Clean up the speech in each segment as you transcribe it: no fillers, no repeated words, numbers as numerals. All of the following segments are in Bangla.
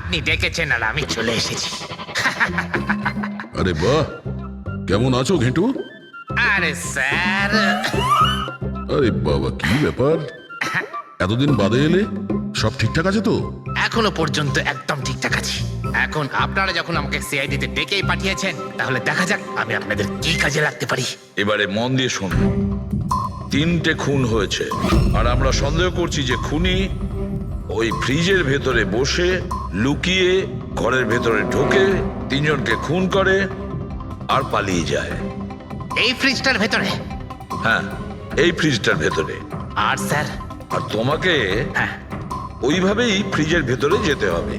আপনি ডেকেছেন আর আমি চলে এসেছি। আরে বাহ, কেমন আছো ঘেটু? আরে স্যার, আরে বাবা, কি ব্যাপার, এতদিন বাদে এলে? সব ঠিকঠাক আছে তো? এখনো পর্যন্ত একদম ঠিকঠাক আছি। এখন আপনারা যখন আমাকে সিআইডিতে ডেকেই পাঠিয়েছেন, তাহলে দেখা যাক আমি আপনাদের কি কাজে লাগতে পারি। এবারে মন দিয়ে শুনুন। 3টে খুন হয়েছে, আর আমরা সন্দেহ করছি যে খুনি ওই ফ্রিজের ভেতরে বসে লুকিয়ে ঘরের ভেতরে ঢোকে, 3জনকে খুন করে আর পালিয়ে যায়। এই ফ্রিজটার ভেতরে? হ্যাঁ, এই ফ্রিজটার ভেতরে। আর স্যার? আর তোমাকে হ্যাঁ। ওইভাবেই ফ্রিজের ভেতরে যেতে হবে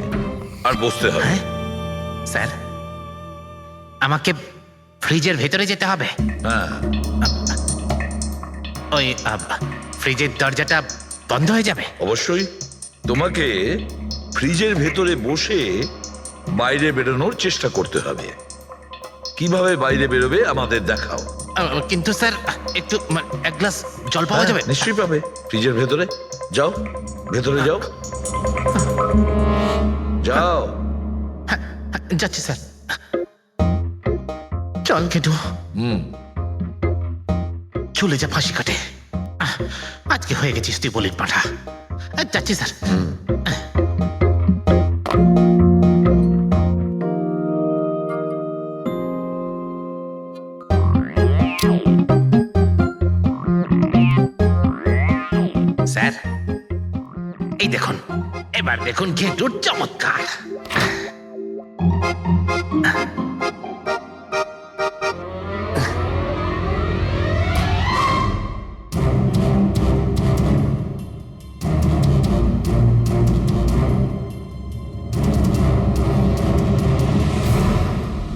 আর বসতে হবে। হ্যাঁ? স্যার, আমাকে ফ্রিজের ভেতরে যেতে হবে? হ্যাঁ, ওই ফ্রিজের দরজাটা বন্ধ হয়ে যাবে? অবশ্যই। তোমাকে ফ্রিজের ভেতরে বসে বাইরে বেরোনোর চেষ্টা করতে হবে। কিভাবে বাইরে বেরোবে আমাদের দেখাও। কিন্তু স্যার, একটু এক গ্লাস জল পাওয়া যাবে? নিশ্চয়ই পাবে। ফ্রিজের ভেতরে যাও, ভেতরে যাও, যাও। যাচ্ছি স্যার। চল কেটু, চলে যা ফাঁসি কাটে। আজকে হয়ে গেছিস তুই বলির পাঠা। যাচ্ছি স্যার। স্যার, এই দেখুন, এবার দেখুন ঘেটুর চমৎকার।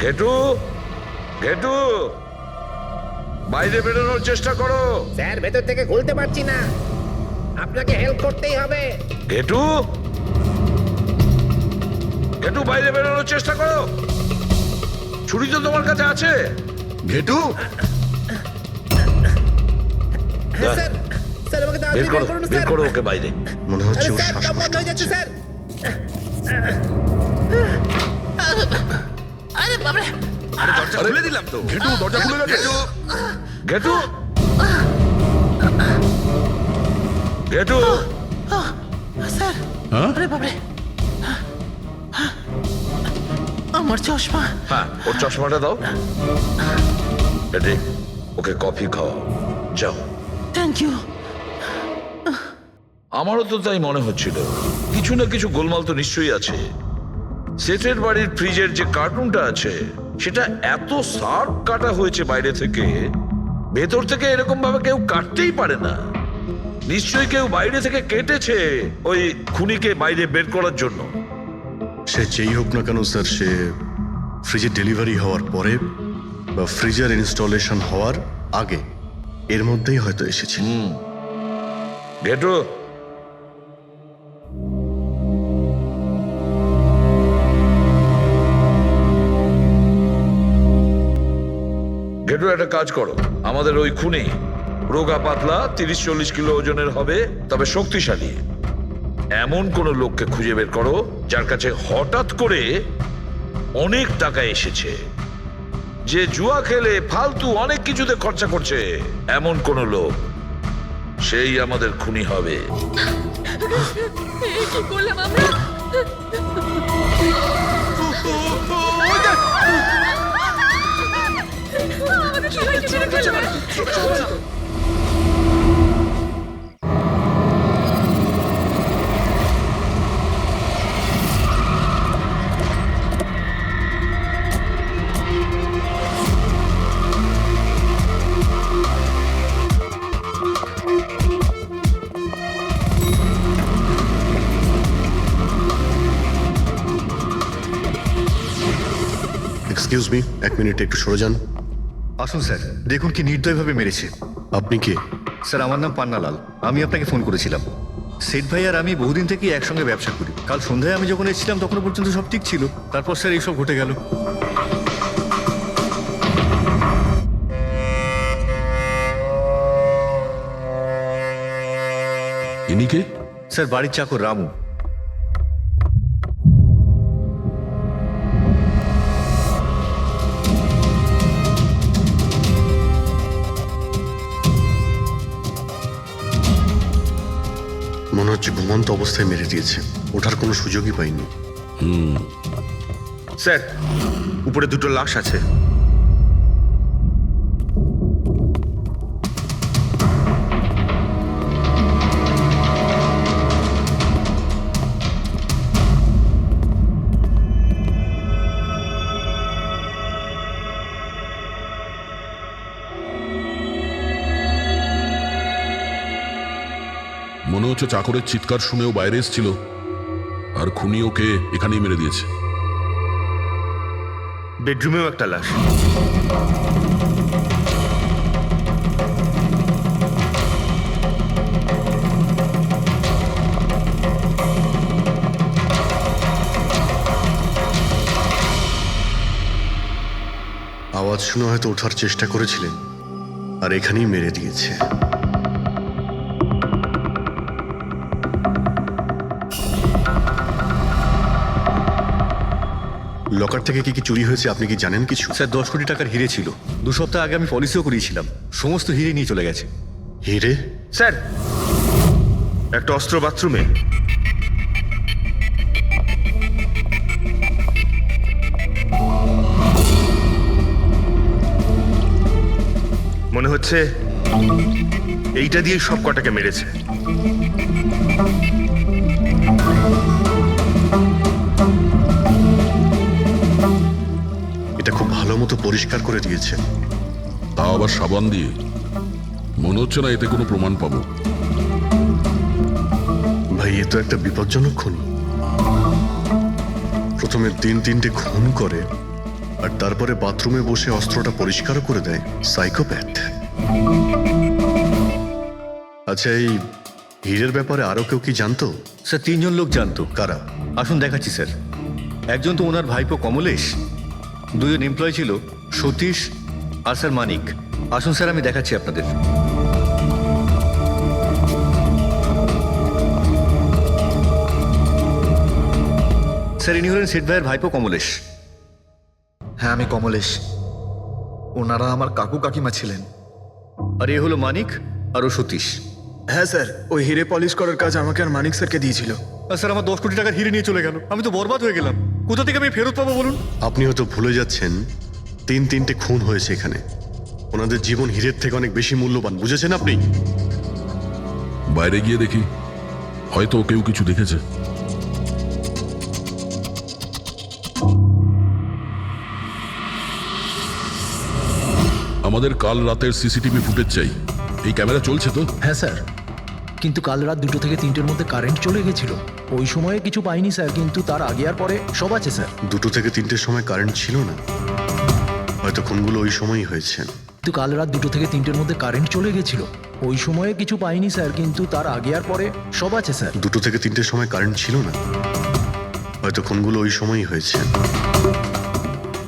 ঘেটু, ঘেটু, বাইরে বেরোনোর চেষ্টা করো। স্যার, ভেতর থেকে খুলতে পারছি না, আপনাকে হেল্প করতেই হবে। ঘেটু, ঘেটু, বাইরে বেরোনোর চেষ্টা করো। ছুরি তো তোমার কাছে আছে। ঘেটু, হ্যাঁ স্যার, স্যার আমাকে বের তাড়াতাড়ি করো, বের করুন বের স্যার। করো ওকে বাইরে। মনে হচ্ছে আরে ওর স্যার, দম শ্বাসকষ্ট বন্ধ হয়ে যাচ্ছে হচ্ছে। স্যার। আরে বাবারে, দরজা খুলে দিলাম তো। ঘেটু, দরজা খুলে গেছে। ঘেটু, ঘেটু, স্যার, হ্যাঁ? আরে বাবারে, আমার চশমা। হ্যাঁ, ওর চশমাটা দাও। বেটে, ওকে কফি খাওয়াও, যাও। Thank you. আমারও তো তাই মনে হচ্ছিল, কিছু না কিছু গোলমাল তো নিশ্চয়ই আছে। সেটের বাড়ির ফ্রিজের যে কার্টুনটা আছে, সেটা এত শার্প কাটা হয়েছে বাইরে থেকে, ভেতর থেকে এরকম ভাবে কেউ কাটতেই পারে না। নিশ্চয়ই কেউ বাইরে থেকে কেটেছে ওই খুনিকে বাইরে বের করার জন্য। সে যেই হোক না কেন স্যার, সে ফ্রিজের ডেলিভারি হওয়ার পরে বা ফ্রিজার ইনস্টলেশন হওয়ার আগে, এর মধ্যেই হয়তো এসেছে। ঘেটু, ঘেটু, একটা কাজ করো। আমাদের ওই খুনি রোগা পাতলা 30-40 কিলো ওজনের হবে, তবে শক্তিশালী। এমন কোন লোককে খুঁজে বের করো যার কাছে হঠাৎ করে অনেক টাকা এসেছে, যে জুয়া খেলে ফালতু অনেক কিছুতে খরচা করছে। এমন কোন লোক, সেই আমাদের খুনি হবে। কি করলাম আমরা? আমাদের সবাইকে মেরে ফেলবে। এক্সকিউজ মি, এক মিনিট একটু সরে যান। আসুন স্যার, দেখুন কি নির্দয়ভাবে মেরেছে। আপনি কে? স্যার, আমার নাম পান্নালাল। আমি আপনাকে ফোন করেছিলাম। সেট ভাই আর আমি বহুদিন থেকেই একসঙ্গে ব্যবসা করি। কাল সন্ধ্যায় আমি যখন এসেছিলাম তখনও পর্যন্ত সব ঠিক ছিল, তারপর স্যার এইসব ঘটে গেল। ইনি কে? স্যার, বাড়ির চাকর রামু। হচ্ছে ঘুমন্ত অবস্থায় মেরে দিয়েছে, ওঠার কোনো সুযোগই পাইনি। স্যার উপরে দুটো লাশ আছে। মনে হচ্ছে চাকরের চিৎকার শুনেও বাইরে এসেছিল, আর খুনি ওকে এখানেই মেরে দিয়েছে। বেডরুমেও একটা লাশ। আওয়াজ শুনে হয়তো ওঠার চেষ্টা করেছিলেন, আর এখানেই মেরে দিয়েছে। লকার থেকে কি কি চুরি হয়েছে আপনি কি জানেন কিছু? স্যার 10 কোটি টাকার হিরে ছিল। 2 সপ্তাহ আগে আমি পলিসিও করিয়েছিলাম, সমস্ত হিরে নিয়ে চলে গেছে। হিরে? স্যার একটা অস্ত্র বাথরুমে। মনে হচ্ছে এইটা দিয়ে সব কটাকে মেরেছে। এটা খুব ভালো মতো পরিষ্কার করে দিয়েছে। তা আবার সাবান দিয়ে। মনে হচ্ছে না এতে কোনো প্রমাণ পাবো। ভাই এ তো একটা বিপজ্জনক খুনি। প্রথমে 3-3টে খুন করে, আর তারপরে বাথরুমে বসে অস্ত্রটা পরিষ্কার করে দেয়। সাইকোপ্যাথ। আচ্ছা, এই হীরের ব্যাপারে আরো কেউ কি জানতো? স্যার 3 জন লোক জানতো। কারা? আসুন দেখাচ্ছি স্যার। একজন তো ওনার ভাইপো কমলেশ, 2 জন এমপ্লয় ছিল, সতীশ আর স্যার মানিক। আসুন স্যার আমি দেখাচ্ছি আপনাদের। স্যার ইনি হলেন সেট ভাইয়ের ভাইপো কমলেশ। হ্যাঁ আমি কমলেশ, ওনারা আমার কাকু কাকিমা ছিলেন। আর এ হলো মানিক আর ও সতীশ। হ্যাঁ স্যার, ওই হিরে পলিশ করার কাজ আমাকে আর মানিক স্যারকে দিয়েছিল। আর স্যার আমার 10 কোটি টাকার হিরে নিয়ে চলে গেল। আমি তো বরবাদ হয়ে গেলাম। কোথা থেকে আমি ফেরত পাবো বলুন? আপনি হয়তো ভুলে যাচ্ছেন 3-3টে খুন হয়েছে এখানে। ওনাদের জীবন হীরের থেকে অনেক বেশি মূল্যবান, বুঝেছেন আপনি? বাইরে গিয়ে দেখি, হয়তো কেউ কিছু দেখেছে। আমাদের কাল রাতের সিসিটিভি ফুটেজ চাই। এই ক্যামেরা চলছে তো? হ্যাঁ স্যার, কিন্তু কাল রাত 2 থেকে 3টের মধ্যে কারেন্ট চলে গেছিল। ওই সময়ে কিছু পাইনি স্যার, কিন্তু তার আগে আর পরে সব আছে স্যার। 2 থেকে 3টের সময় কারেন্ট ছিল না, হয়তো খুনগুলো ওই সময়ই হয়েছে। কিন্তু কাল রাত 2 থেকে 3টের মধ্যে কারেন্ট চলে গেছিল। ওই সময়ে কিছু পাইনি স্যার, কিন্তু তার আগে আর পরে সব আছে স্যার। 2 থেকে 3টের সময় কারেন্ট ছিল না, হয়তো খুনগুলো ওই সময়ই হয়েছে।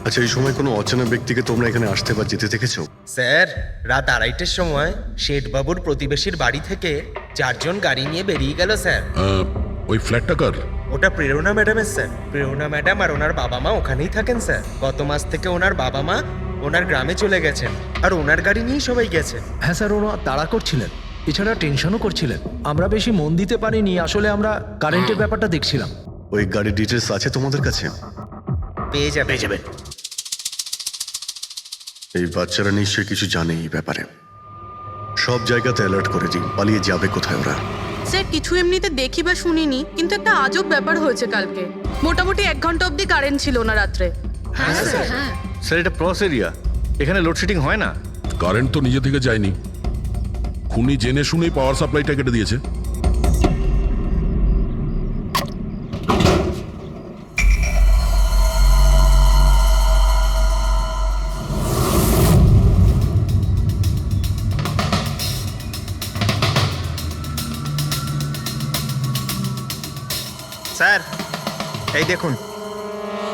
আচ্ছা, এই সময় কোনো অচেনা ব্যক্তিকে তোমরা এখানে আসতে বা যেতে দেখেছো? স্যার রাত 2:30টার সময় শেঠবাবুর প্রতিবেশীর বাড়ি থেকে 4 জন গাড়ি নিয়ে বেরিয়ে গেল স্যার। ওই ফ্ল্যাটটা কার? ওটা প্রেরণা ম্যাডামের স্যার। প্রেরণা ম্যাডাম আর ওনার বাবা মা ওখানেই থাকেন স্যার। গত মাস থেকে ওনার বাবা মা ওনার গ্রামে চলে গেছেন, আর ওনার গাড়ি নিয়েই সবাই গেছে। হ্যাঁ স্যার, ওরা তাড়া করছিলেন, এছাড়া টেনশনও করছিলেন। আমরা বেশি মন দিতে পারিনি, আসলে আমরা কারেন্টের ব্যাপারটা দেখছিলাম। ওই গাড়ির ডিটেলস আছে তোমাদের কাছে? পেয়ে যাবে। এই বাচ্চারা নিশ্চয়ই কিছু জানে এই ব্যাপারে। সব জায়গাতে অ্যালার্ট করে দিন, পালিয়ে যাবে কোথায় ওরা। স্যার কিছু এমনিতে দেখি বা শুনিনি, কিন্তু একটা আজব ব্যাপার হয়েছে কালকে। মোটামুটি 1 ঘন্টা অবধি কারেন্ট ছিল না রাত্রে। হ্যাঁ স্যার, হ্যাঁ। স্যার এটা ক্রস এরিয়া, এখানে লোডশেডিং হয় না। কারেন্ট তো নিজে থেকে যায়নি, খুনি জেনে শুনেই পাওয়ার সাপ্লাইটা কেটে দিয়েছে। স্যার এই দেখুন,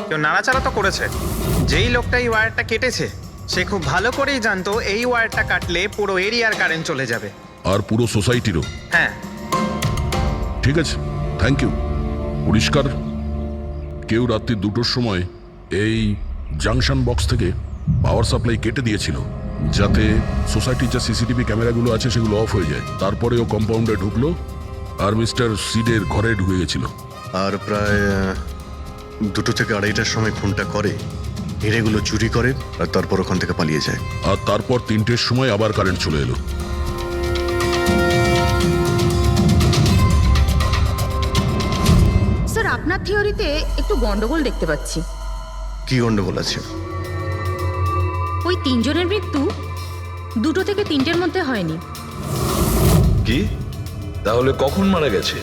কেউ নাড়াচাড়া তো করেছে। যেই লোকটা এই ওয়্যারটা কেটেছে সে খুব ভালো করেই জানতো এই ওয়্যারটা কাটলে পুরো এরিয়ার কারেন্ট চলে যাবে, আর পুরো সোসাইটিরও। হ্যাঁ। ঠিক আছে, থ্যাংক ইউ। পরিষ্কার, কেউ রাত্রি 2টোর সময় এই জাংশন বক্স থেকে পাওয়ার সাপ্লাই কেটে দিয়েছিল, যাতে সোসাইটির যে সিসিটিভি ক্যামেরাগুলো আছে সেগুলো অফ হয়ে যায়। তারপরে ও কম্পাউন্ডে ঢুকলো আর মিস্টার সিডের ঘরে ঢুকে গেছিল। আর প্রায় 2 থেকে 2:30টার সময় খুনটা করে, হিরেগুলো চুরি করে আর তারপর ওখান থেকে পালিয়ে যায়। আর তারপর 3টের সময় আবার কারেন্ট চলে এলো। স্যার আপনার থিওরিতে একটু গন্ডগোল দেখতে পাচ্ছি। কি গন্ডগোল আছে? ওই 3 জনের মৃত্যু 2 থেকে 3টের মধ্যে হয়নি। কি তাহলে কখন মারা গেছে?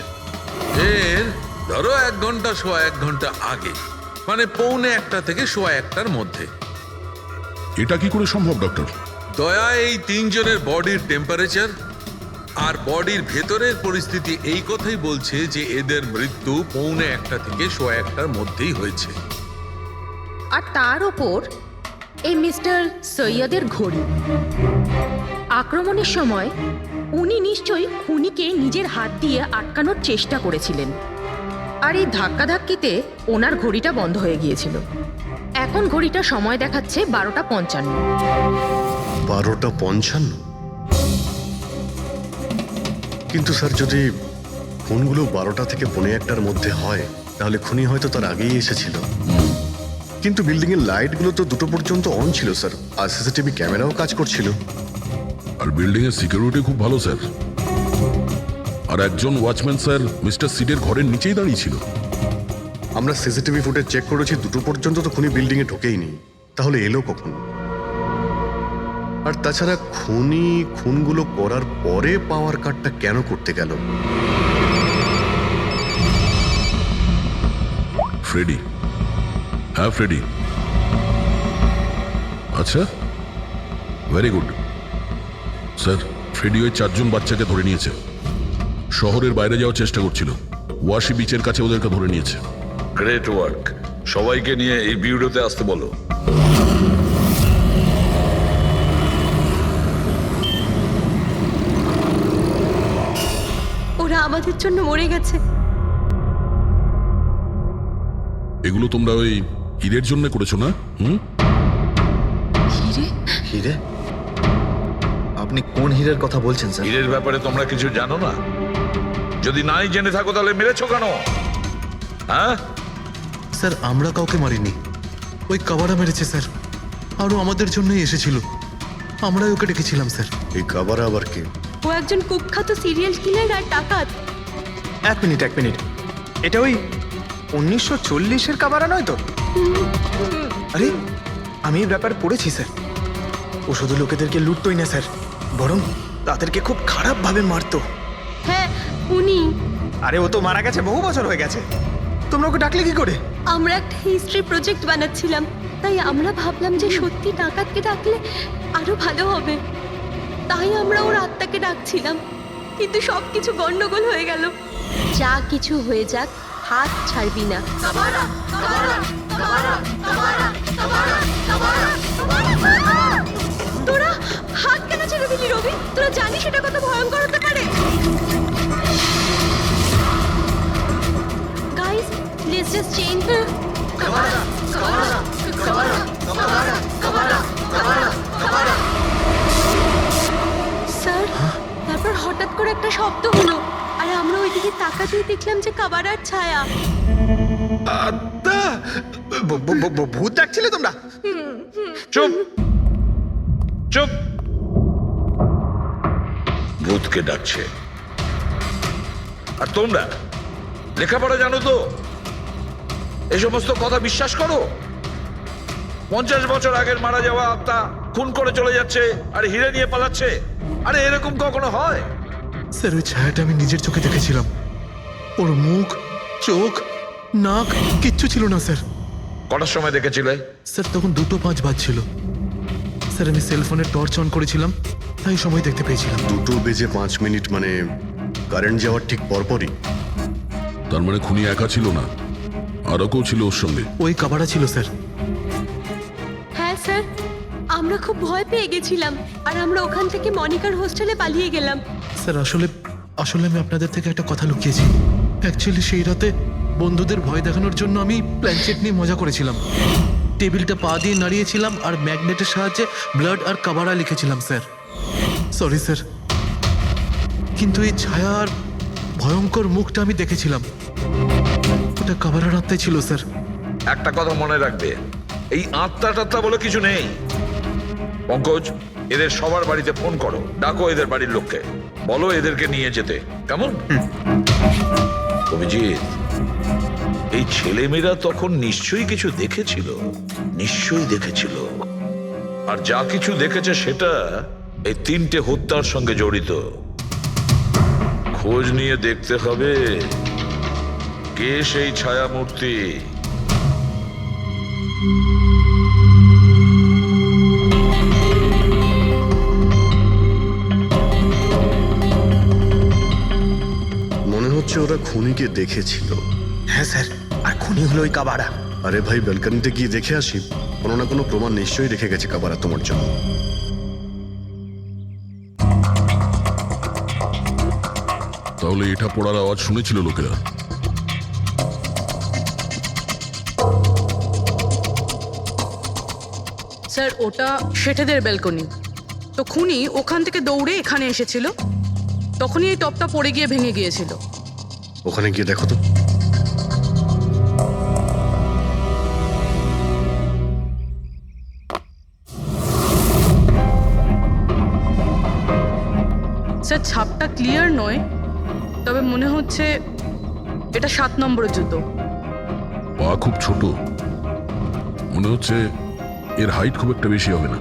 এর ধরো 1 ঘন্টা সোয়া 1 ঘন্টা আগে, মানে 1:45 থেকে সোয়া 1টার মধ্যে। এটা কি করে সম্ভব ডক্টর? দয়া, এই 3 জনের বডির টেম্পারেচার আর বডির ভেতরের পরিস্থিতি এই কথাই বলছে যে এদের মৃত্যু 1:45 থেকে সোয়া 1টার মধ্যেই হয়েছে। আর তার ওপর এই মিস্টার সৈয়দের ঘড়ি। আক্রমণের সময় উনি নিশ্চয়ই খুনিকে নিজের হাত দিয়ে আটকানোর চেষ্টা করেছিলেন, আর এই ধাক্কাধাক্কিতে ওনার ঘড়িটা বন্ধ হয়ে গিয়েছিল। এখন ঘড়িটা সময় দেখাচ্ছে 12:55। 12:55? কিন্তু স্যার, যদি খুনগুলো 12টা থেকে 1:45টার মধ্যে হয় তাহলে খুনি হয়তো তার আগেই এসেছিল। কিন্তু বিল্ডিং এর লাইটগুলো তো 2টো পর্যন্ত অন ছিল স্যার, আর সিসিটিভি ক্যামেরাও কাজ করছিল। আর বিল্ডিং এর সিকিউরিটি খুব ভালো স্যার। আর একজন ওয়াচম্যান স্যার মিস্টার সিডের ঘরের নিচেই দাঁড়িয়ে ছিল। আমরা সিসিটিভি ফুটেজ চেক করেছি, 2টো পর্যন্ত তো খুনি বিল্ডিং এ ঢোকেইনি। তাহলে এলো কখন? আর তাছাড়া খুনি খুনগুলো করার পরে পাওয়ার কাটটা কেন করতে গেল? ফ্রেডি। হ্যাঁ ফ্রেডি। আচ্ছা, ভেরি গুড স্যার। ফ্রেডি ওই 4 জন বাচ্চাকে ধরে নিয়েছে। শহরের বাইরে যাওয়ার চেষ্টা করছিল, ওয়াশি বিচের কাছে ওদেরকে ধরে নিয়েছে। Great work. সবাইকে নিয়ে এই বিউরোতে আসতে বলো। ওরা আমাদের জন্য মরে গেছে। এগুলো তোমরা ওই হিরের জন্য করেছো না? হিরে? আপনি কোন হীরের কথা বলছেন স্যার? হীরের ব্যাপারে তোমরা কিছু জানো না? যদি নাই জেনে থাকো তাহলে মেরেছো কেন? হ্যাঁ স্যার, আমরা কাউকে মারিনি, ওই কাবারা মেরেছে স্যার। আরও আমাদের জন্যই এসেছিল, আমরাই ওকে ডেকেছিলাম স্যার। এই কাবারা আবার কে? ও একজন কুখ্যাত সিরিয়াল কিলার আর ডাকাত। এক মিনিট, এটা ওই 1940-এর কাবারা নয় তো? আরে আমি এই ব্যাপার পড়েছি স্যার। ও শুধু লোকেদেরকে লুটতোই না স্যার, বরং তাদেরকে খুব খারাপভাবে মারতো। হ্যাঁ উনি। আরে ও তো মারা গেছে, বহু বছর হয়ে গেছে। তোমরা ওকে ডাকলে কি করে? আমরা একটা হিস্ট্রি প্রজেক্ট বানাচ্ছিলাম, তাই আমরা ভাবলাম যে সত্যি ডাকাতকে ডাকলে আরো ভালো হবে। তাই আমরা ওর আত্মাকে ডাকছিলাম, কিন্তু সবকিছু গন্ডগোল হয়ে গেল। যা কিছু হয়ে যাক, হাত ছাড়বি না। তোরা হাত কেন ছেড়ে দিলি রবি? তোরা জানিস এটা কত ভয়ঙ্কর হতে পারে? Guys, let's just change the sir. তারপর হঠাৎ করে একটা শব্দ হলো, আর আমরা ওইদিকে তাকাতেই দেখলাম যে কাবারার ছায়া। ভূত ডাকছিলে তোমরা? চুপ চুপ। ভূতকে ডাকছে। আর তোমরা লেখাপড়া জানো তো? এই সমস্ত কথা বিশ্বাস করো? 50 বছর আগের মারা যাওয়া আত্মা খুন করে চলে যাচ্ছে আর হিরে নিয়ে পালাচ্ছে। আরে এরকম কখনো হয়? স্যার, ওই ছায়াটা আমি নিজের চোখে দেখেছিলাম। ওর মুখ, চোখ, নাক কিচ্ছু ছিল না স্যার। কটার সময় দেখেছিলে? স্যার, তখন 2:05 বাজছিল। স্যার, আমি সেলফোনের টর্চ অন করেছিলাম, তাই সময় দেখতে পেয়েছিলাম। 2:05 মানে কারেন্ট যাওয়ার ঠিক পরপরই। তার মানে খুনি একা ছিল না, আরও কেউ ছিল ওর সঙ্গে। ওই কাবারা ছিল স্যার। হ্যাঁ স্যার, আমরা খুব ভয় পেয়ে গেছিলাম, আর আমরা ওখান থেকে মনিকার হোস্টেলে পালিয়ে গেলাম। স্যার, আসলে আমি আপনাদের থেকে একটা কথা লুকিয়েছি। অ্যাকচুয়ালি সেই রাতে বন্ধুদের ভয় দেখানোর জন্য আমি প্ল্যানচেট নিয়ে মজা করেছিলাম। টেবিলটা পা দিয়ে নাড়িয়েছিলাম আর ম্যাগনেটের সাহায্যে ব্লাড আর কাবারা লিখেছিলাম স্যার। সরি স্যার, কিন্তু এই ছায়া আর ভয়ঙ্কর মুখটা আমি দেখেছিলাম, ওটা কাবারার আত্মাই ছিল স্যার। একটা কথা মনে রাখবে, এই আত্মা টাত্মা বলে কিছু নেই। পঙ্কজ, এদের সবার বাড়িতে ফোন করো, ডাকো এদের বাড়ির লোককে, বলো এদেরকে নিয়ে যেতে, কেমন? অভিজিৎ, এই ছেলেমেয়েরা তখন নিশ্চয়ই কিছু দেখেছিল, নিশ্চয়ই দেখেছিল। আর যা কিছু দেখেছে সেটা এই 3টে হত্যার সঙ্গে জড়িত। খোঁজ নিয়ে দেখতে হবে কে সেই ছায়ামূর্তি। মনে হচ্ছে ওরা খুনিকে দেখেছিল। হ্যাঁ স্যার, আর খুনি হলো ওই কাবারা। আরে ভাই, ব্যালকনিতে গিয়ে দেখে আসি, কোনো না কোনো প্রমাণ নিশ্চয়ই রেখে গেছে কাবারা তোমার জন্য। তাহলে এটা পড়ার আওয়াজ শুনেছিল লোকেরা। স্যার ওটা শেঠেদের ব্যালকনি, তো খুনি ওখান থেকে দৌড়ে এখানে এসেছিল, তখনই এই টপটা পড়ে গিয়ে ভেঙে গিয়েছিল। ওখানে গিয়ে দেখো তো। স্যার ছাপটা ক্লিয়ার নয়, তবে মনে হচ্ছে এটা 7 নম্বরের জুতো। পা খুব ছোট, মনে হচ্ছে এর হাইট খুব একটা বেশি হবে না।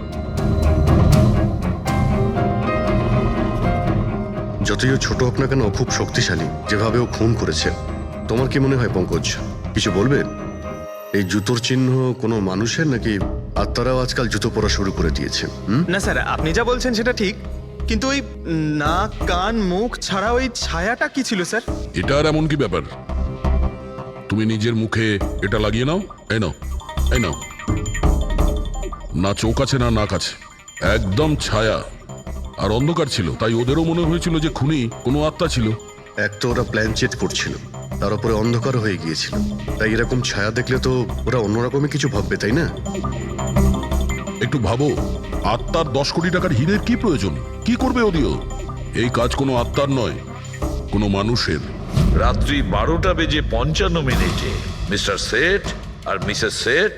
যতই ও ছোট হোক না কেন, ও খুব শক্তিশালী, যেভাবে ও খুন করেছে। তোমার কি মনে হয় পঙ্কজ, কিছু বলবে? এই জুতোর চিহ্ন কোনো মানুষের, নাকি আত্মারাও আজকাল জুতো পরা শুরু করে দিয়েছে? না স্যার, আপনি যা বলছেন সেটা ঠিক, কিন্তু ওই নাক কান মুখ ছাড়া ওই ছায়াটা কি ছিল স্যার? এটা আর এমন কি ব্যাপার? তুমি নিজের মুখে এটা লাগিয়ে নাও, এই নাও, এই নাও। না চোখ আছে না নাক আছে, একদম ছায়া। আর অন্ধকার ছিল, তাই ওদেরও মনে হয়েছিল যে খুনি কোনো আত্মা ছিল। এক তো ওরা প্ল্যান চেট করছিল, তার উপরে অন্ধকার হয়ে গিয়েছিল, তাই এরকম ছায়া দেখলে তো ওরা অন্যরকমই কিছু ভাববে, তাই না? একটু ভাবো, আত্মার 10 কোটি টাকার হীরের কি প্রয়োজন? কি করবে ওদিও? এই কাজ কোনো আত্মার নয়, কোনো মানুষের। রাত্রি 12:55 মিস্টার সেঠ আর মিসেস সেঠ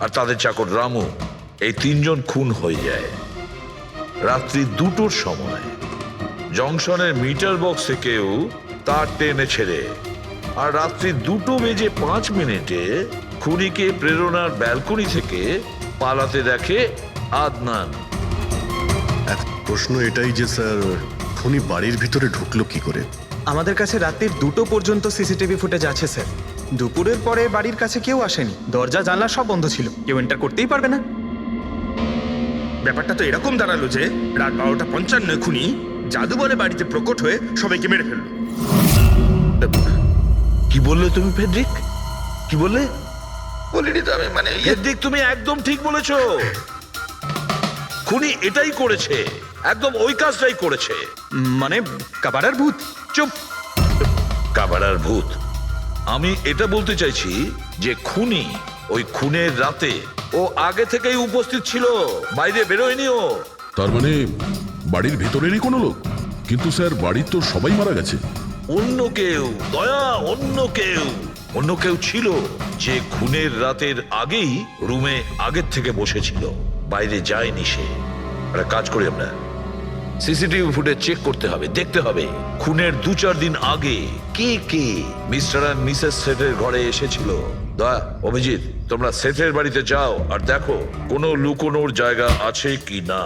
আর তাদের চাকর রামু, এই 3 জন খুন হয়ে যায় রাত্রি 2টোর সময়। জংশনের মিটার বক্সে কেউ তার টেনে ছেড়ে, আর রাত্রি 2:05 খুনিকে প্রেরণার ব্যালকনি থেকে পালাতে দেখে আদনান। এক প্রশ্ন এটাই যে স্যার, খুনি বাড়ির ভিতরে ঢুকলো কি করে? আমাদের কাছে রাত্রির 2টো পর্যন্ত সিসিটিভি ফুটেজ আছে স্যার। দুপুরের পরে বাড়ির কাছে কেউ আসেনি, দরজা জানলা সব বন্ধ ছিল, কেউ এন্টার করতেই পারবে না। ব্যাপারটা তো এরকম দাঁড়ালো যে রাত 12:55 খুনি জাদু বলে বাড়িতে প্রকট হয়ে সবাইকে মেরে ফেললো। কি বললে তুমি ফেডরিক? কি বললে? বলিনি তো আমি, মানে ফেডরিক তুমি একদম ঠিক বলেছো। খুনি এটাই করেছে, একদম ওই কাজটাই করেছে। মানে কাবারার ভূত? চুপ, কাবারার ভূত? আমি এটা বলতে চাইছি যে খুনি ওই খুনের রাতে ও আগে থেকেই উপস্থিত ছিল, বাইরে বেরোয়নি ও। তার মানে বাড়ির ভেতরেরই কোনো লোক? কিন্তু স্যার, বাড়ির তো সবাই মারা গেছে। অন্য কেউ, দয়া, অন্য কেউ ছিল যে খুনের রাতের আগেই রুমে আগের থেকে বসেছিল, বাইরে যায়নি সে। একটা কাজ করি আমরা, সিসিটিভি ফুটেজ চেক করতে হবে, দেখতে হবে খুনের 2-4 দিন আগে কে কে মিস্টার আর মিসেস সেটের ঘরে এসেছিল। দয়া, অভিজিৎ, তোমরা সেটের বাড়িতে যাও আর দেখো কোনো লুকোনোর জায়গা আছে কি না।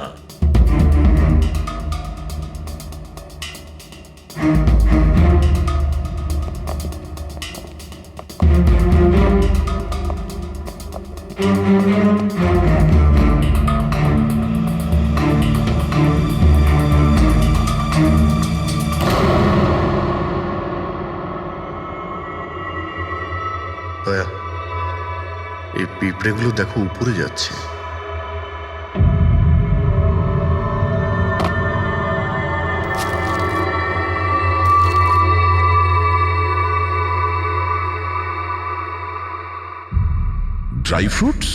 দয়া, এই পিঁপড়েগুলো দেখো উপরে যাচ্ছে। Dry fruits?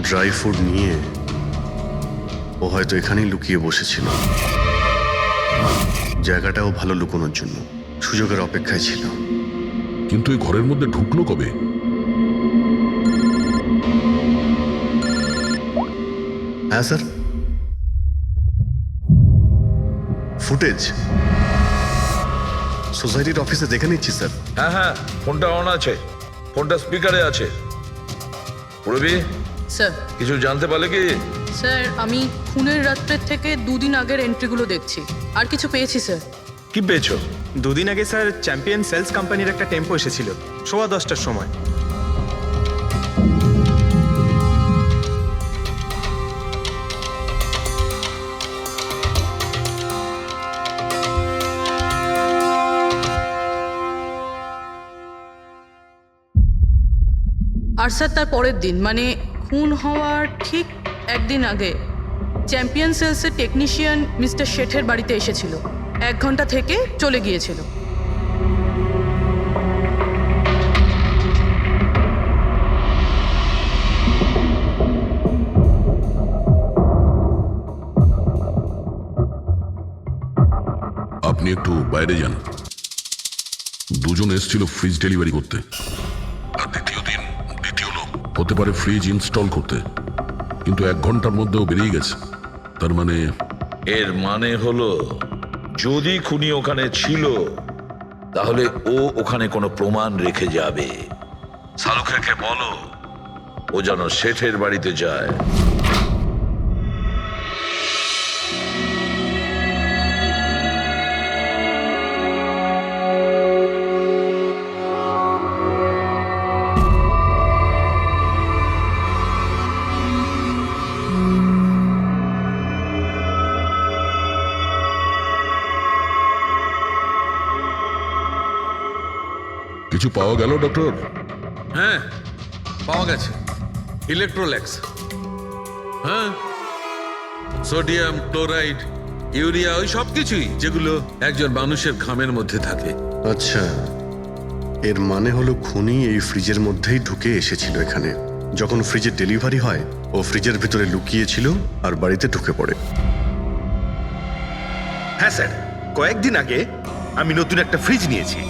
ড্রাই ফ্রুট নিয়ে ও ও হয়তো এখানেই লুকিয়ে বসেছিল। জায়গাটাও ভালো লুকোনোর জন্য সুযোগের অপেক্ষায় ছিল। কিন্তু এই ঘরের মধ্যে ঢুকলো কবে? হ্যাঁ স্যার, ফুটেজ সোসাইটির অফিসে দেখে নিচ্ছি স্যার। হ্যাঁ হ্যাঁ, ফোনটা অন আছে, ফোনটা স্পিকারে আছে। রবি, স্যার কিছু জানতে পারলে কি? স্যার আমি খুনের রাত্রের থেকে 2 দিন আগের এন্ট্রিগুলো দেখছি, আর কিছু পেয়েছি স্যার। কি পেয়েছো? 2 দিন আগে স্যার চ্যাম্পিয়ন সেলস কোম্পানির একটা টেম্পো এসেছিল 10:15টার সময়। আর স্যার তার পরের দিন মানে খুন হওয়ার ঠিক 1 দিন আগে চ্যাম্পিয়ন সেলসের টেকনিশিয়ান মিস্টার শেঠের বাড়িতে এসেছিল, 1 ঘন্টা থেকে চলে গিয়েছিল। আপনি একটু বাইরে যান। দুজন এসেছিল ফ্রিজ ডেলিভারি করতে, আর দ্বিতীয় লোক হতে পারে ফ্রিজ ইনস্টল করতে, কিন্তু 1 ঘন্টার মধ্যেও বেরিয়ে গেছে। তার মানে এর মানে হলো যদি খুনি ওখানে ছিল তাহলে ও ওখানে কোনো প্রমাণ রেখে যাবে। শালুখেরকে বলো ও যেন শেঠের বাড়িতে যায়। কিছু পাওয়া গেল ডক্টর? হ্যাঁ, পাওয়া গেছে ইলেকট্রোল্যাক্স। হ্যাঁ, সোডিয়াম ক্লোরাইড, ইউরিয়া, ওই সব কিছুই যেগুলো একজন মানুষের ঘামের মধ্যে থাকে। আচ্ছা, এর মানে হলো খুনি এই ফ্রিজের মধ্যেই ঢুকে এসেছিল এখানে। যখন ফ্রিজের ডেলিভারি হয় ও ফ্রিজের ভিতরে লুকিয়েছিল আর বাড়িতে ঢুকে পড়ে। হ্যাঁ স্যার, কয়েকদিন আগে আমি নতুন একটা ফ্রিজ নিয়েছি।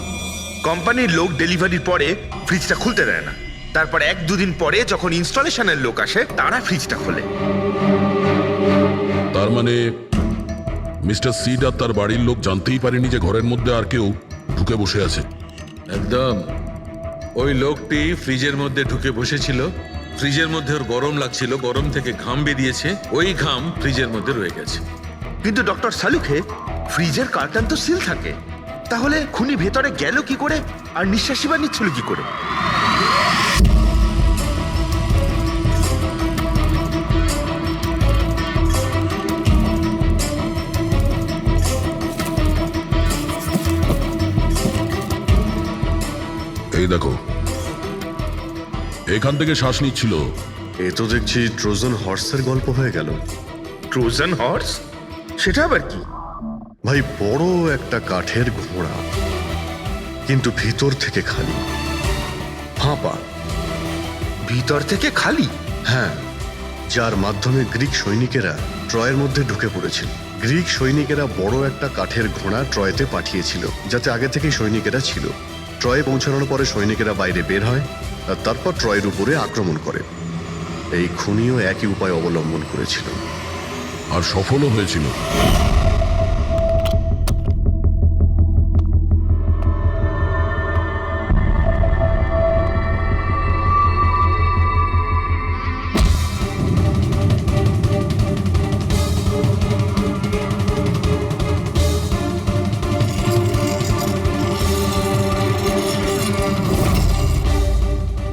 কোম্পানির লোক ডেলিভারির পরে ফ্রিজটা খুলতে দেয় না। তারপর 1-2 দিন পরে যখন ইনস্টলেশনের লোক আসে তারা ফ্রিজটা খোলে। তার মানে মিস্টার সিড আর তার বাড়ির লোক জানতেই পারেনি যে ঘরের মধ্যে আর কেউ ঢুকে বসে আছে। একদম, ওই লোকটি ফ্রিজের মধ্যে ঢুকে বসেছিল, ফ্রিজের মধ্যে ওর গরম লাগছিল, গরম থেকে ঘাম বেরিয়েছে, ওই ঘাম ফ্রিজের মধ্যে রয়ে গেছে। কিন্তু ডক্টর শালুখে, ফ্রিজের কার্টন তো সিল থাকে, তাহলে খুনি ভেতরে গেল কি করে আর নিঃশ্বাসই বা নিচ্ছিল কি করে? এই দেখো, এখান থেকে শ্বাস নিচ্ছিল। এ তো দেখছি ট্রোজান হর্সের গল্প হয়ে গেল। Trojan horse? সেটা আবার কি? ভাই, বড় একটা কাঠের ঘোড়া, কিন্তু ভিতর থেকে খালি, ফাঁপা। ভিতর থেকে খালি? হ্যাঁ, যার মাধ্যমে গ্রিক সৈনিকেরা ট্রয়ের মধ্যে ঢুকে পড়েছিল। গ্রিক সৈনিকেরা বড় একটা কাঠের ঘোড়া ট্রয়েতে পাঠিয়েছিল, যাতে আগে থেকেই সৈনিকেরা ছিল। ট্রয়ে পৌঁছানোর পরে সৈনিকেরা বাইরে বের হয় আর তারপর ট্রয়ের উপরে আক্রমণ করে। এই খুনিও একই উপায় অবলম্বন করেছিল আর সফলও হয়েছিল।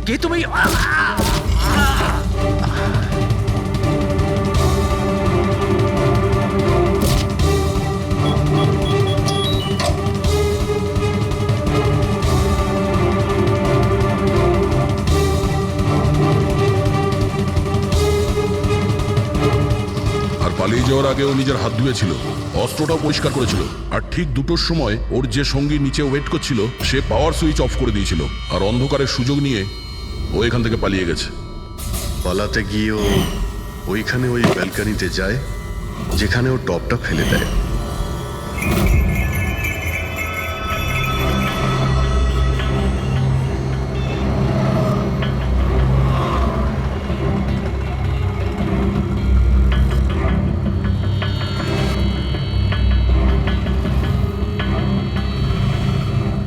কে তুমি? পালিয়ে যাওয়ার আগে ও নিজের হাত ধুয়েছিল, অস্ত্রটাও পরিষ্কার করেছিল, আর ঠিক 2টোর সময় ওর যে সঙ্গী নিচে ওয়েট করছিল সে পাওয়ার সুইচ অফ করে দিয়েছিল, আর অন্ধকারের সুযোগ নিয়ে ও এখান থেকে পালিয়ে গেছে। পালাতে গিয়ে ও ওইখানে ওই ব্যালকানিতে যায় যেখানে ও টপটা ফেলে দেয়।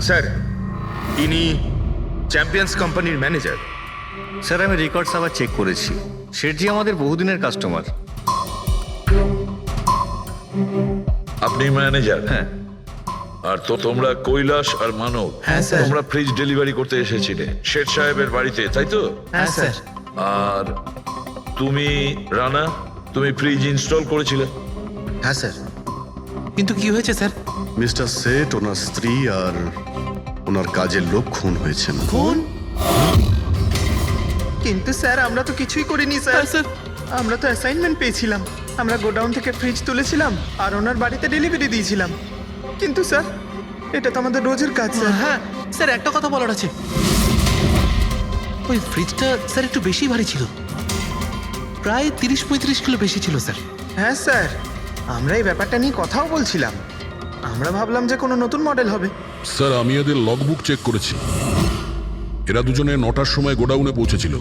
স্যার ইনি চ্যাম্পিয়ন্স কোম্পানির ম্যানেজার। স্যার আমি রেকর্ডস আবার চেক করেছি, শেঠজি আমাদের বহুদিনের কাস্টমার। আপনি ম্যানেজার? হ্যাঁ। আর তো তোমরা কৈলাস আর মানব, হ্যাঁ, স্যার। তোমরা ফ্রিজ ডেলিভারি করতে এসেছিলে শেঠ সাহেবের বাড়িতে, তাই তো? হ্যাঁ স্যার। আর তুমি রানা, তুমি ফ্রিজ ইনস্টল করেছিলে? হ্যাঁ স্যার। কিন্তু কি হয়েছে স্যার? মিস্টার সেট, ওনার স্ত্রী আর ওনার কাজের লোক খুন হয়েছেন। কোন? কিন্তু স্যার আমরা তো কিছুই করিনি স্যার। হ্যাঁ, স্যার। আমরা তো অ্যাসাইনমেন্ট পেয়েছিলাম, আমরা গোডাউন থেকে ফ্রিজ তুলেছিলাম আর ওনার বাড়িতে ডেলিভারি দিয়েছিলাম। কিন্তু স্যার এটা তো আমাদের রোজের কাজ স্যার। হ্যাঁ স্যার, একটা কথা বলার আছে। ওই ফ্রিজটা স্যার একটু বেশি ভারী ছিল, প্রায় 30-35 কিলো বেশি ছিল স্যার। হ্যাঁ স্যার, আমরা এই ব্যাপারটা নিয়ে কথাও বলছিলাম। আমরা ভাবলাম যে কোনো নতুন মডেল হবে। স্যার আমি এদের লগবুক চেক করেছি। এরা দুজনে 9টার সময় গোডাউনে পৌঁছেছিল,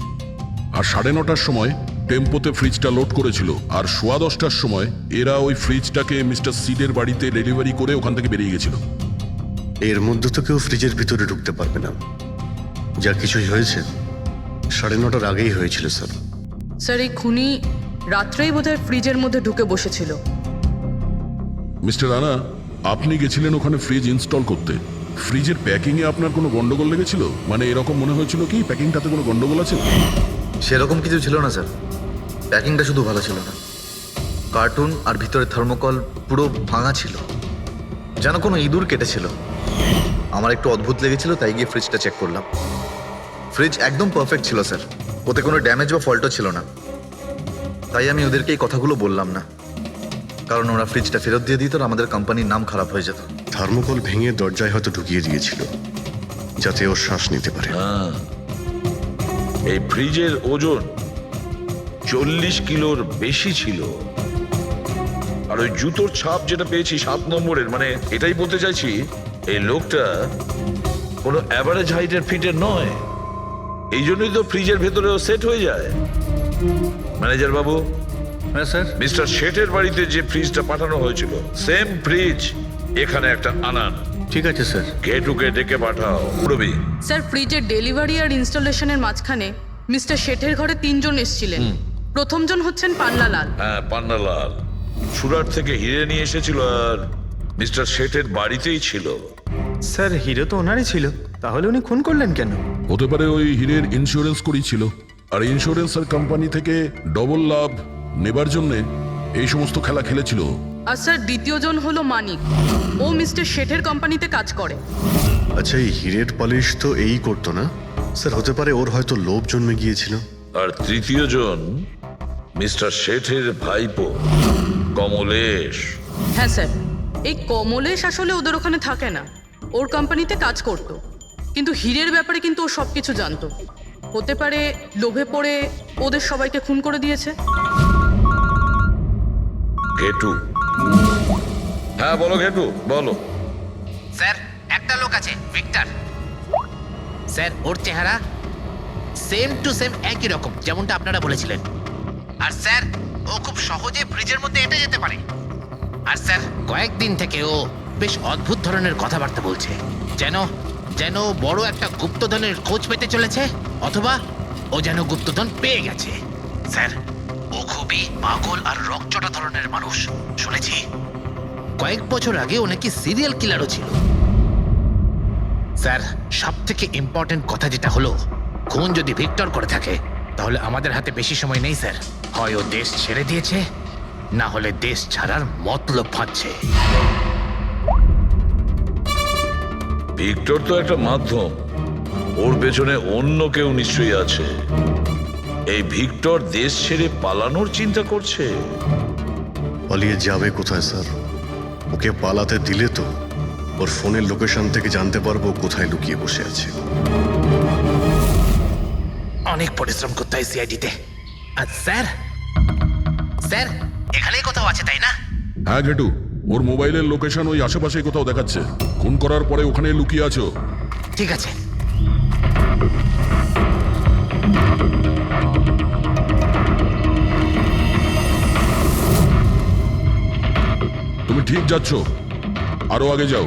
আর 9:30টার সময় টেম্পোতে ফ্রিজটা লোড করেছিল, আর 10:15টার সময় এরা ওই ফ্রিজটাকে মিস্টার সিডের বাড়িতে ডেলিভারি করে ওখান থেকে বেরিয়ে গেছিল। এর মধ্যে তো কেউ ফ্রিজের ভিতরে ঢুকতে পারবে না। যা কিছুই হয়েছে 9:30টার আগেই হয়েছিল স্যার। স্যার এই খুনি রাত্রেই বোধহয় ফ্রিজের মধ্যে ঢুকে বসেছিল। মিস্টার রানা, আপনি গেছিলেন ওখানে ফ্রিজ ইনস্টল করতে। ফ্রিজের প্যাকিংয়ে আপনার কোনো গন্ডগোল লেগেছিল? মানে এরকম মনে হয়েছিল কি প্যাকিংটাতে কোনো গন্ডগোল আছে? সেরকম কিছু ছিল না স্যার, প্যাকিংটা শুধু ভালো ছিল না, কার্টুন আর ভিতরে থার্মোকল পুরো ভাঙা ছিল, যেন কোনো ইঁদুর কেটেছিল। আমার একটু অদ্ভুত লেগেছিল, তাই গিয়ে ফ্রিজটা চেক করলাম। ফ্রিজ একদম পারফেক্ট ছিল স্যার, ওতে কোনো ড্যামেজ বা ফল্টও ছিল না। তাই আমি ওদেরকে এই কথাগুলো বললাম না, কারণ ওরা ফ্রিজটা ফেরত দিয়ে দিত আর আমাদের কোম্পানির নাম খারাপ হয়ে যেত। থার্মোকল ভেঙে দরজায় হয়তো ঢুকিয়ে দিয়েছিল, যাতে ও শ্বাস নিতে পারে। এই ফ্রিজের ওজন 40 কিলোর বেশি ছিল। আর ওই জুতোর ছাপ যেটা পেয়েছি 7 নম্বরের, মানে এটাই বলতে চাইছি এই লোকটা কোনো অ্যাভারেজ হাইটের ফিটের নয়। এই জন্যই তো ফ্রিজের ভেতরেও সেট হয়ে যায়। ম্যানেজার বাবু, হ্যাঁ স্যার। মিস্টার শেঠের বাড়িতে যে ফ্রিজটা পাঠানো হয়েছিল সেম ফ্রিজ এখানে একটা আনান। ঠিক আছে স্যার। গেটুকে ডেকে পাঠাও। রবি, স্যার ফ্রিজের ডেলিভারি আর ইনস্টলেশনের মাঝখানে মিস্টার শেঠের ঘরে 3 জন এসেছিলেন। প্রথমজন হচ্ছেন পান্নালাল। হ্যাঁ পান্নালাল সুরাট থেকে হিরে নিয়ে এসেছিল আর মিস্টার শেঠের বাড়িতেই ছিল। স্যার হিরো তো ওনারই ছিল, তাহলে উনি খুন করলেন কেন? হতে পারে ওই হীরের ইন্স্যুরেন্স করেছিল, আর ইন্স্যুরেন্সের কোম্পানি থেকে ডবল লাভ নেবার জন্যে এই সমস্ত খেলা খেলেছিল। আর স্যার দ্বিতীয়জন হলো মানিক, ও মিস্টার শেঠের কোম্পানিতে কাজ করে। আচ্ছা, এই হিরের পালিশ তো এই করতো না স্যার? হতে পারে ওর হয়তো লোভ জন্মে গিয়েছিল। আর তৃতীয় জন মিস্টার শেঠের ভাইপো কমলেশ। হ্যাঁ স্যার, এই কমলেশ আসলে ওদের ওখানে থাকে না, ওর কোম্পানিতে কাজ করত। কিন্তু হীরের ব্যাপারে কিন্তু ও সব কিছু জানতো। হতে পারে লোভে পড়ে ওদের সবাইকে খুন করে দিয়েছে। ঘেটু, হ্যাঁ বলো ঘেটু, বলো। স্যার একটা লোক আছে ভিক্টর স্যার, ওর চেহারা সেম টু সেম একই রকম যেমনটা আপনারা বলেছিলেন। আর স্যার ও খুব সহজে ফ্রিজের মধ্যে এঁটে যেতে পারে। আর স্যার কয়েকদিন থেকে ও বেশ অদ্ভুত ধরনের কথাবার্তা বলছে, যেন যেন বড় একটা গুপ্তধনের খোঁজ পেতে চলেছে, অথবা ও যেন গুপ্তধন পেয়ে গেছে। স্যার ও খুবই পাগল আর রকচটা ধরনের মানুষ। শুনেছি কয়েক বছর আগে ও নাকি সিরিয়াল কিলারও ছিল। স্যার সব থেকে ইম্পর্টেন্ট কথা যেটা হলো, খুন যদি ভিক্টর করে থাকে তাহলে আমাদের হাতে বেশি সময় নেই স্যার। হয় ও দেশ ছেড়ে দিয়েছে, না হলে দেশ ছাড়ার মতলব ভাবছে। ভিক্টর তো একটা মাধ্যম, ওর পেছনে অন্য কেউ নিশ্চয়ই আছে। এই ভিক্টর দেশ ছেড়ে পালানোর চিন্তা করছে। পালিয়ে যাবে কোথায় স্যার? ওকে পালাতে দিলে তো ওর ফোনের লোকেশন থেকে জানতে পারবো কোথায় লুকিয়ে বসে আছে। অনেক পরিশ্রম করতে হয় সিআইডিতে। আর স্যার স্যার এখানেই কোথাও আছে তাই না? হ্যাঁ ঘেটু, ওর মোবাইলের লোকেশন ওই আশেপাশেই কোথাও দেখাচ্ছে। খুন করার পরে ওখানে লুকিয়ে আছো। ঠিক আছে। তুমি ঠিক যাচ্ছ, আরো আগে যাও।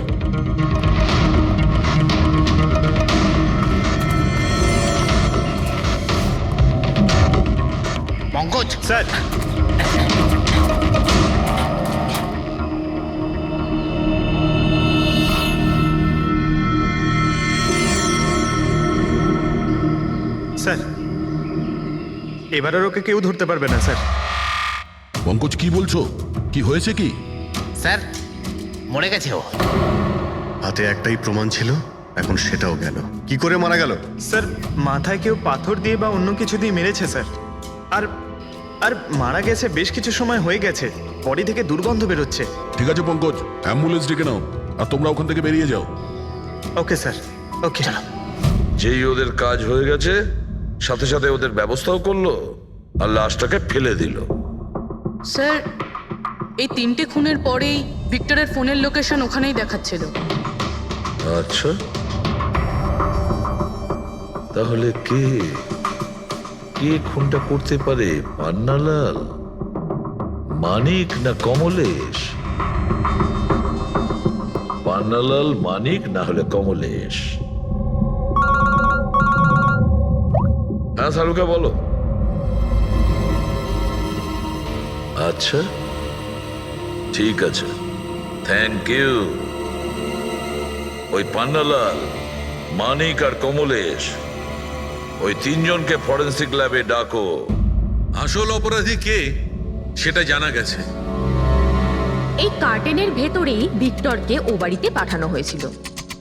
পঙ্কজ, স্যার স্যার এবার আর ওকে কেউ ধরতে পারবে না স্যার। পঙ্কজ কি বলছো? কি হয়েছে কি? স্যার মরে গেছে ও। হাতে একটাই প্রমাণ ছিল, এখন সেটাও গেল। কি করে মারা গেল? স্যার মাথায় কেউ পাথর দিয়ে বা অন্য কিছু দিয়ে মেরেছে স্যার। আর আর মারা গেছে বেশ কিছু সময় হয়ে গেছে, বডি থেকে দুর্গন্ধ বেরোচ্ছে। ঠিক আছে পঙ্কজ, অ্যাম্বুলেন্স ডেকে নাও আর তোমরা ওখান থেকে বেরিয়ে যাও। ওকে স্যার, ওকে। যেই ওদের কাজ হয়ে গেছে সাথে সাথে ওদের ব্যবস্থাও করলো আর লাশটাকে ফেলে দিল। স্যার এই 3টে খুনের পরেই ভিক্টরের ফোনের লোকেশন ওখানেই দেখাচ্ছিল। আচ্ছা, তাহলে কে কে খুনটা করতে পারে? পান্নালাল, মানিক না কমলেশ? পান্নালাল, মানিক না হলে কমলেশ। হ্যাঁ সারুকা বলো। আচ্ছা ঠিক আছে, থ্যাংক ইউ। ওই পান্নালাল, মানিক আর কমলেশ, ওই 3 জনকে ফরেন্সিক ল্যাবে ডাকো। আসল অপরাধী কে সেটা জানা গেছে। এই কার্টেনের ভেতরেই ভিক্টরকে ও বাড়িতে পাঠানো হয়েছিল,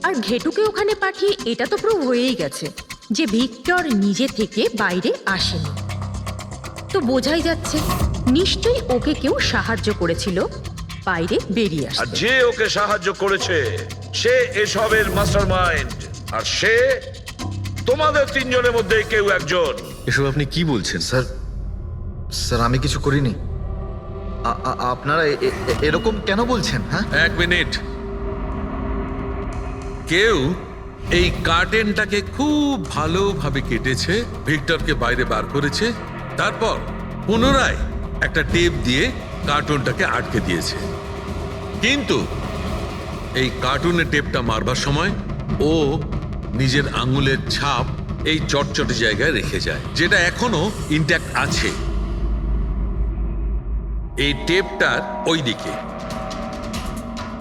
আর ঘেটুকে ওখানে পাঠিয়ে এটা তো প্রুভ হয়েই গেছে যে ভিক্টর নিজে থেকে বাইরে আসেনি। তো বোঝাই যাচ্ছে নিশ্চয়ই ওকে কেউ সাহায্য করেছিল বাইরে বেরিয়ে আর আসতে। যে ওকে সাহায্য করেছে সে এসবের মাস্টারমাইন্ড, আর সে তোমাদের 3 জনের মধ্যে কেউ একজন। এসব আপনি কি বলছেন স্যার? স্যার আমি কিছু করিনি। আপনারা এরকম কেন বলছেন? হ্যাঁ 1 মিনিট। কেউ এই কার্টেনটাকে খুব ভালোভাবে কেটেছে, ভিক্টরকে বাইরে বার করেছে, তারপর পুনরায় একটা টেপ দিয়ে কার্টুনটাকে আটকে দিয়েছে। কিন্তু এই কার্টুনের টেপটা মারবার সময় ও নিজের আঙুলের ছাপ এই চটচটে জায়গায় রেখে যায়, যেটা এখনো ইনট্যাক্ট আছে। এই টেপটার ওই দিকে।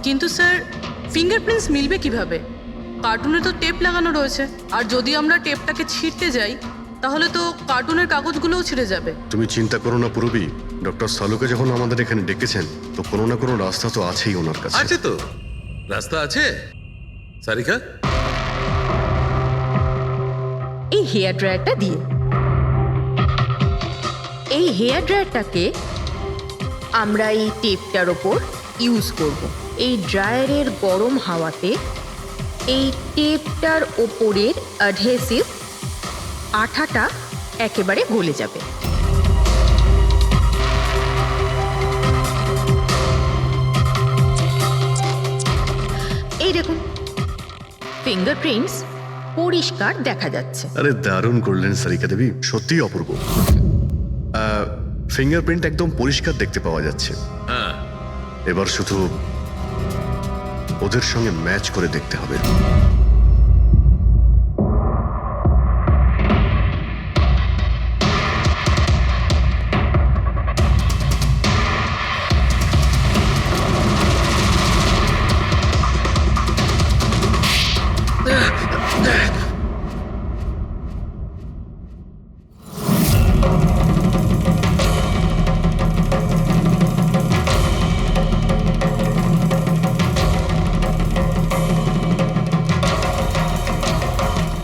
কিন্তু স্যার ফিঙ্গারপ্রিন্টস মিলবে কিভাবে? কার্টুনে তো টেপ লাগানো রয়েছে, আর যদি আমরা টেপটাকে ছিঁড়তে যাই তাহলে তো কার্টুনের কাগজগুলোও ছিঁড়ে যাবে। তুমি চিন্তা করো না পুরবি, ডক্টর সালুকে যখন আমাদের এখানে ডেকেছেন তো কোনো না কোনো রাস্তা তো আছেই ওনার কাছে। আছে তো, রাস্তা আছে। সারিকা, এই হেয়ার ড্রায়ারটা দিয়ে, এই হেয়ার ড্রায়ারটাকে আমরা এই টেপটার ওপর ইউজ করব। এই ড্রায়ারের গরম হাওয়াতে এই টেপটার ওপরের অ্যাডহেসিভ আঠাটা একেবারে গলে যাবে। এই দেখুন, ফিঙ্গারপ্রিন্টস পরিষ্কার দেখা যাচ্ছে। আরে দারুণ করলেন সারিকা দেবী, সত্যিই অপূর্ব। ফিঙ্গারপ্রিন্ট একদম পরিষ্কার দেখতে পাওয়া যাচ্ছে। হ্যাঁ এবার শুধু ওদের সঙ্গে ম্যাচ করে দেখতে হবে।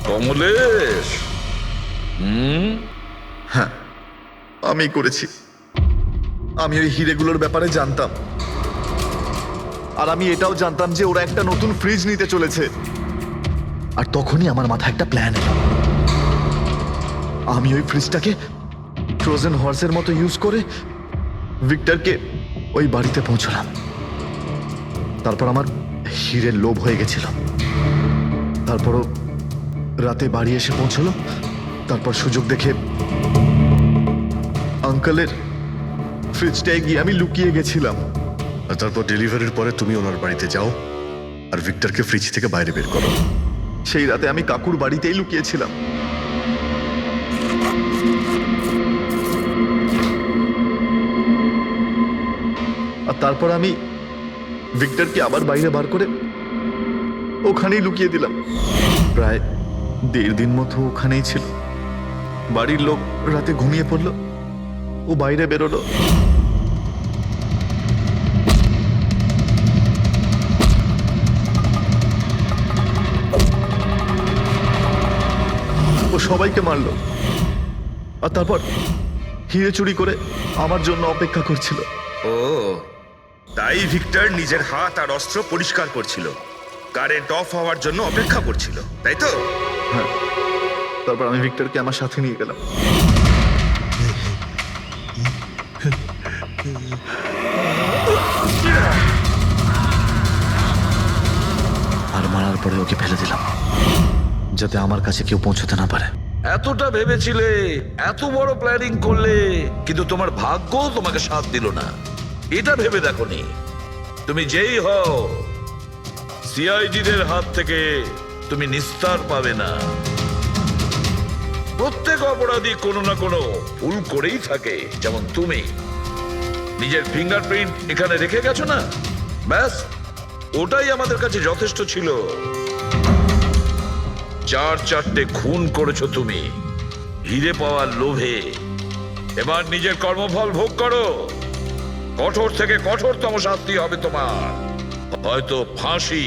কমলেশ, হ্যাঁ আমি করেছি। আমি ওই হিরেগুলোর ব্যাপারে জানতাম, আর আমি এটাও জানতাম যে ওরা একটা নতুন ফ্রিজ নিতে চলেছে। আর তখনই আমার মাথায় একটা প্ল্যান এলো। আমি ওই ফ্রিজটাকে ট্রোজান হর্সের মতো ইউজ করে ভিক্টরকে ওই বাড়িতে পৌঁছলাম। তারপর আমার হিরের লোভ হয়ে গেছিল। তারপরও রাতে বাড়ি এসে পৌঁছলো। তারপর সুযোগ দেখে আঙ্কেলের ফ্রিজটায় গিয়ে আমি লুকিয়ে গেছিলাম। আর তারপর ডেলিভারির পরে তুমি ওনার বাড়িতে যাও আর ভিক্টরকে ফ্রিজ থেকে বাইরে বের করো। সেই রাতে আমি কাকুর বাড়িতেই লুকিয়েছিলাম। আর তারপর আমি ভিক্টরকে আবার বাইরে বার করে ওখানেই লুকিয়ে দিলাম। প্রায় 1.5 দিন মতো ওখানেই ছিল। বাড়ির লোক রাতে ঘুমিয়ে পড়ল, ও বাইরে বেরোলো। ও সবাইকে মারলো আর তারপর হিরে চুরি করে আমার জন্য অপেক্ষা করছিল। ও তাই ভিক্টর নিজের হাত আর অস্ত্র পরিষ্কার করছিল, কারেন্ট অফ হওয়ার জন্য অপেক্ষা করছিল, তাই তো? হ্যাঁ, তারপর আমি ভিক্টরকে আমার সাথে নিয়ে গেলাম। আর মারার পরে ওকে ফেলে দিলাম, যাতে আমার কাছে কেউ পৌঁছতে না পারে। এতটা ভেবেছিলে, এত বড় প্ল্যানিং করলে, কিন্তু তোমার ভাগ্য তোমাকে সাথ দিল না। এটা ভেবে দেখোনি তুমি যেই হও সিআইডিদের হাত থেকে তুমি নিস্তার পাবে না। প্রত্যেক অপরাধী কোনো না কোনো ভুল করেই থাকে। যেমন তুমি নিজের ফিঙ্গারপ্রিন্ট এখানে রেখে গেছো না, ব্যাস ওটাই আমাদের কাছে যথেষ্ট ছিল। 4 খুন করেছো তুমি হিরে পাওয়ার লোভে। এবার নিজের কর্মফল ভোগ করো। কঠোর থেকে কঠোরতম শাস্তি হবে তোমার, হয়তো ফাঁসি।